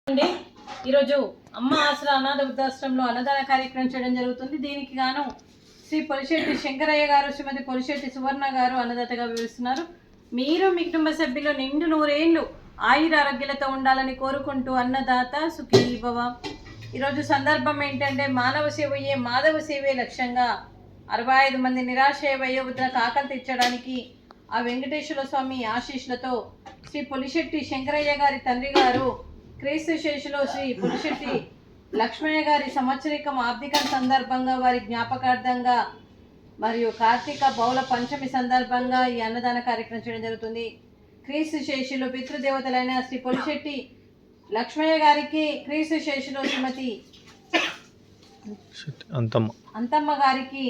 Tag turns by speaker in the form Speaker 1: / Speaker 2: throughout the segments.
Speaker 1: అండి ఈరోజు అమ్మ ఆసరా అనాథ వృద్ధాశ్రమంలో అన్నదాన కార్యక్రమం చేయడం జరుగుతుంది. దీనికి గాను శ్రీ పొలిశెట్టి శంకరయ్య గారు, శ్రీమతి పొలిశెట్టి సువర్ణ గారు అన్నదాతగా వివరిస్తున్నారు. మీరు మీ కుటుంబ సభ్యులు నిండు నూరేళ్లు ఆయుర ఆరోగ్యాలతో ఉండాలని కోరుకుంటూ అన్నదాత సుఖీ భవ. ఈరోజు సందర్భం ఏంటంటే మానవ సేవయే మాధవ సేవే లక్ష్యంగా 65 మంది నిరాశ వయోవృద్ధులకు ఆకలి తీర్చడానికి ఆ వెంకటేశ్వర స్వామి ఆశీస్సులతో శ్రీ పొలిశెట్టి శంకరయ్య గారి తండ్రి గారు క్రీస్తు శేషులో శ్రీ పొలిశెట్టి లక్ష్మయ్య గారి సంవత్సరికం ఆర్థిక సందర్భంగా వారి జ్ఞాపకార్థంగా మరియు కార్తీక బౌల పంచమి సందర్భంగా ఈ అన్నదాన కార్యక్రమం చేయడం జరుగుతుంది. క్రీస్తు శేషులు పితృదేవతలైన శ్రీ పొలిశెట్టి లక్ష్మయ్య గారికి, క్రీస్తు శేషులో శ్రీమతి అంతమ్మ గారికి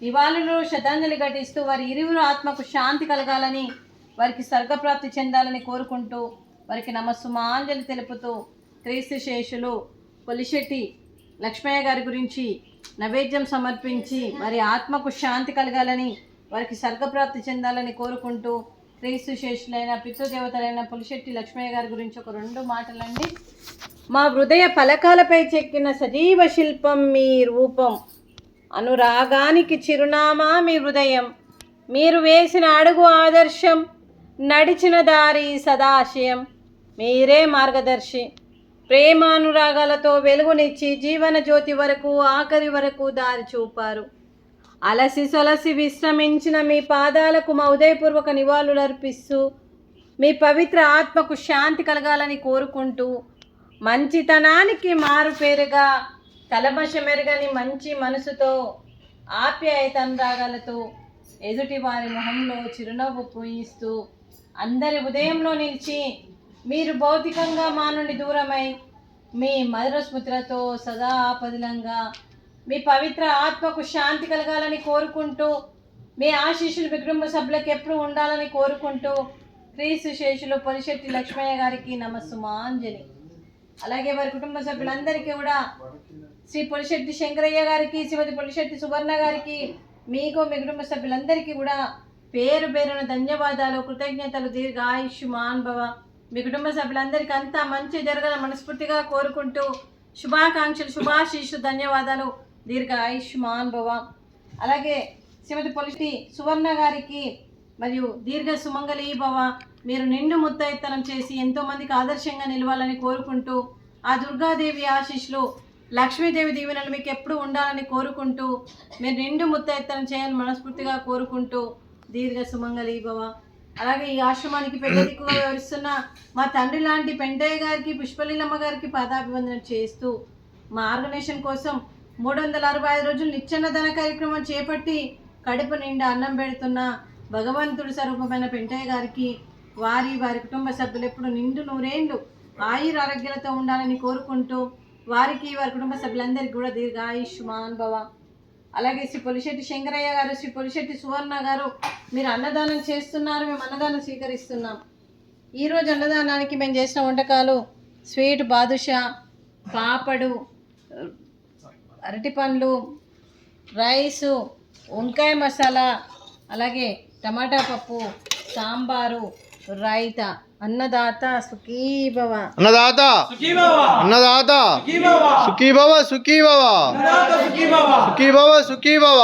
Speaker 1: నివాళులు శ్రద్ధాంజలి ఘటిస్తూ వారి ఇరువురు ఆత్మకు శాంతి కలగాలని, వారికి స్వర్గప్రాప్తి చెందాలని కోరుకుంటూ వారికి నమస్సుమాంజలి తెలుపుతూ క్రీస్తు శేషులు పొలిశెట్టి లక్ష్మయ్య గారి గురించి నైవేద్యం సమర్పించి వారి ఆత్మకు శాంతి కలగాలని, వారికి స్వర్గప్రాప్తి చెందాలని కోరుకుంటూ క్రీస్తు శేషులైన పితృదేవతలైన పొలిశెట్టి లక్ష్మయ్య గారి గురించి ఒక 2 మాటలండి. మా హృదయ పలకాలపై చెక్కిన సజీవ శిల్పం మీ రూపం, అనురాగానికి చిరునామా మీ హృదయం, మీరు వేసిన అడుగు ఆదర్శం, నడిచిన దారి సదాశయం, మీరే మార్గదర్శి. ప్రేమ అనురాగాలతో వెలుగునిచ్చి జీవన జ్యోతి వరకు ఆఖరి వరకు దారి చూపారు. అలసి సొలసి విశ్రమించిన మీ పాదాలకు మా ఉదయపూర్వక నివాళులు అర్పిస్తూ మీ పవిత్ర ఆత్మకు శాంతి కలగాలని కోరుకుంటూ మంచితనానికి మారుపేరుగా కలమషమెరగని మంచి మనసుతో ఆప్యాయతనురాగాలతో ఎదుటి వారి మొహంలో చిరునవ్వు పూయిస్తూ అందరి ఉదయంలో నిలిచి మీరు భౌతికంగా మా నుండి దూరమై మీ మధుర స్మృతులతో సదా ఆపదిలంగా మీ పవిత్ర ఆత్మకు శాంతి కలగాలని కోరుకుంటూ మీ ఆశీస్సులు మీ కుటుంబ సభ్యులకు ఎప్పుడు ఉండాలని కోరుకుంటూ క్రీస్తు శేషులు పొలిశెట్టి లక్ష్మయ్య గారికి నమస్సుమాంజలి. అలాగే వారి కుటుంబ సభ్యులందరికీ కూడా శ్రీ పొలిశెట్టి శంకరయ్య గారికి, శ్రీమతి పొలిశెట్టి సువర్ణ గారికి, మీకు మీ కుటుంబ సభ్యులందరికీ కూడా పేరు పేరున ధన్యవాదాలు, కృతజ్ఞతలు, దీర్ఘ ఆయుష్మాన్ భవ. మీ కుటుంబ సభ్యులందరికీ అంతా మంచి జరగాలని మనస్ఫూర్తిగా కోరుకుంటూ శుభాకాంక్షలు, శుభాశీస్సు, ధన్యవాదాలు, దీర్ఘ ఆయుష్మాన్ భవ. అలాగే శ్రీమతి పొలిశెట్టి సువర్ణ గారికి మరియు దీర్ఘ సుమంగళీ భవ. మీరు నిండు ముత్తైత్తనం చేసి ఎంతోమందికి ఆదర్శంగా నిలవాలని కోరుకుంటూ ఆ దుర్గాదేవి ఆశీస్సులు, లక్ష్మీదేవి దీవెనలు మీకు ఎప్పుడు ఉండాలని కోరుకుంటూ మీరు నిండు ముత్తైత్తనం చేయాలని మనస్ఫూర్తిగా కోరుకుంటూ దీర్ఘ సుమంగళీ భవ. అలాగే ఈ ఆశ్రమానికి పెద్ద దిక్కుగా వివరిస్తున్న మా తండ్రి లాంటి పెంటయ్య గారికి, పుష్పలీలమ్మ గారికి పాదాభివందనం చేస్తూ మా ఆర్గనైజేషన్ కోసం 365 రోజులు నిత్యాన్నదాన కార్యక్రమం చేపట్టి కడుపు నిండా అన్నం పెడుతున్న భగవంతుడి స్వరూపమైన పెంటయ్య గారికి, వారి కుటుంబ సభ్యులు ఎప్పుడు నిండు నూరేళ్లు ఆయుర ఆరోగ్యాలతో ఉండాలని కోరుకుంటూ వారికి, వారి కుటుంబ సభ్యులందరికీ కూడా దీర్ఘ ఆయుష్మాన్ భవ. అలాగే శ్రీ పొలిశెట్టి శంకరయ్య గారు, శ్రీ పొలిశెట్టి సువర్ణ గారు మీరు అన్నదానం చేస్తున్నారు, మేము అన్నదానం స్వీకరిస్తున్నాం. ఈరోజు అన్నదానానికి మేము చేసిన వంటకాలు స్వీట్ బాదుషా, పాపడు, అరటి పండ్లు, రైసు, వంకాయ మసాలా, అలాగే టమాటా పప్పు, సాంబారు, రైత. అన్నదాత సుఖీ భవ,
Speaker 2: అన్నదాత అన్నదాత సుఖీ భవ, సుఖీ భవ, సుఖీ భవ, సుఖీ భవ.